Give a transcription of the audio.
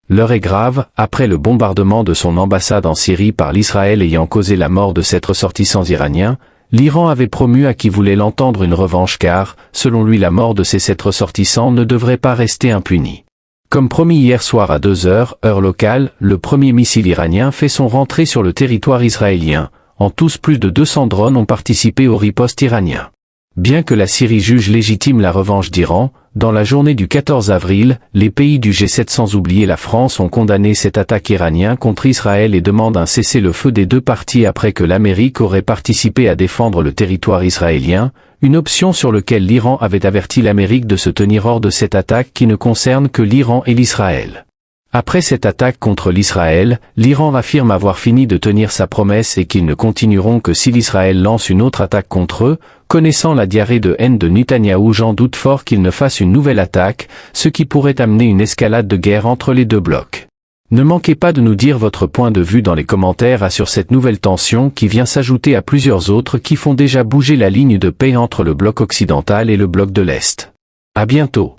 L'heure est grave, après le bombardement de son ambassade en Syrie par l'Israël ayant causé la mort de 7 ressortissants iraniens, l'Iran avait promu à qui voulait l'entendre une revanche car, selon lui la mort de ces 7 ressortissants ne devrait pas rester impunie. Comme promis hier soir à 2 heures, heure locale, le premier missile iranien fait son rentrée sur le territoire israélien. En tous plus de 200 drones ont participé au riposte iranien. Bien que la Syrie juge légitime la revanche d'Iran, dans la journée du 14 avril, les pays du G7 sans oublier la France ont condamné cette attaque iranienne contre Israël et demandent un cessez-le-feu des deux parties après que l'Amérique aurait participé à défendre le territoire israélien, une option sur laquelle l'Iran avait averti l'Amérique de se tenir hors de cette attaque qui ne concerne que l'Iran et l'Israël. Après cette attaque contre l'Israël, l'Iran affirme avoir fini de tenir sa promesse et qu'ils ne continueront que si l'Israël lance une autre attaque contre eux. Connaissant la diarrhée de haine de Netanyahou, j'en doute fort qu'il ne fasse une nouvelle attaque, ce qui pourrait amener une escalade de guerre entre les deux blocs. Ne manquez pas de nous dire votre point de vue dans les commentaires sur cette nouvelle tension qui vient s'ajouter à plusieurs autres qui font déjà bouger la ligne de paix entre le bloc occidental et le bloc de l'Est. À bientôt.